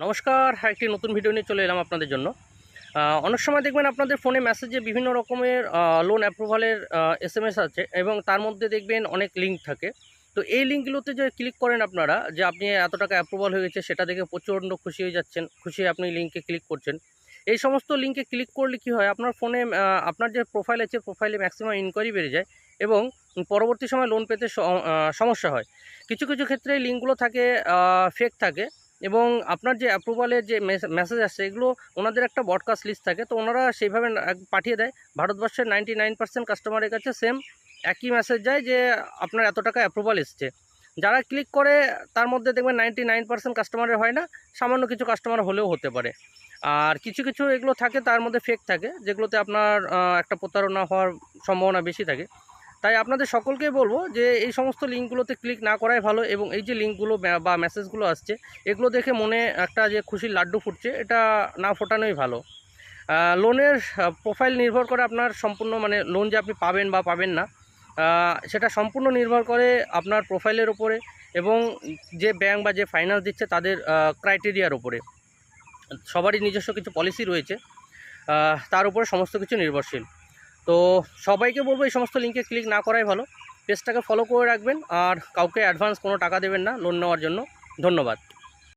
নমস্কার, একটি নতুন ভিডিও নিয়ে চলে এলাম আপনাদের জন্য। অনেক সময় দেখবেন আপনাদের ফোনে মেসেজে বিভিন্ন রকমের লোন অ্যাপ্রুভালের এসএমএস আছে এবং তার মধ্যে দেখবেন অনেক লিঙ্ক থাকে। তো এই লিঙ্কগুলোতে যে ক্লিক করেন আপনারা, যে আপনি এত টাকা অ্যাপ্রুভাল হয়ে গেছে সেটা দেখে প্রচণ্ড খুশি হয়ে যাচ্ছেন, খুশি হয়ে আপনি লিঙ্কে ক্লিক করছেন। এই সমস্ত লিঙ্কে ক্লিক করলে কি হয়, আপনার ফোনে আপনার যে প্রোফাইল আছে প্রোফাইলে ম্যাক্সিমাম ইনকোয়ারি বেড়ে যায় এবং পরবর্তী সময় লোন পেতে সমস্যা হয়। কিছু কিছু ক্ষেত্রে লিঙ্কগুলো থাকে ফেক থাকে এবং আপনার যে অ্যাপ্রুভালের যে মেসেজ আসছে এগুলো ওনাদের একটা ব্রডকাস্ট লিস্ট থাকে, তো ওনারা সেইভাবে পাঠিয়ে দেয়। ভারতবর্ষের 99% কাস্টমারের কাছে সেম একই মেসেজ যায় যে আপনার এত টাকা অ্যাপ্রুভাল এসছে। যারা ক্লিক করে তার মধ্যে দেখবেন 99% কাস্টমারের হয় না, সামান্য কিছু কাস্টমার হলেও হতে পারে। আর কিছু কিছু এগুলো থাকে তার মধ্যে ফেক থাকে, যেগুলোতে আপনার একটা প্রতারণা হওয়ার সম্ভাবনা বেশি থাকে। তাই আপনাদের সকলকেই বলবো যে এই সমস্ত লিঙ্কগুলোতে ক্লিক না করাই ভালো এবং এই যে লিঙ্কগুলো বা মেসেজগুলো আসছে এগুলো দেখে মনে একটা যে খুশির লাড্ডু ফুটছে, এটা না ফোটানোই ভালো। লোনের প্রোফাইল নির্ভর করে আপনার সম্পূর্ণ, মানে লোন যে আপনি পাবেন বা পাবেন না সেটা সম্পূর্ণ নির্ভর করে আপনার প্রোফাইলের উপরে এবং যে ব্যাংক বা যে ফাইন্যান্স দিচ্ছে তাদের ক্রাইটেরিয়ার উপরে। সবারই নিজস্ব কিছু পলিসি রয়েছে, তার উপরে সমস্ত কিছু নির্ভরশীল। তো সবাইকে বলবো এই সমস্ত লিঙ্কে ক্লিক না করাই ভালো। পেজটাকে ফলো করে রাখবেন আর কাউকে অ্যাডভান্স কোনো টাকা দেবেন না লোন নেওয়ার জন্য। ধন্যবাদ।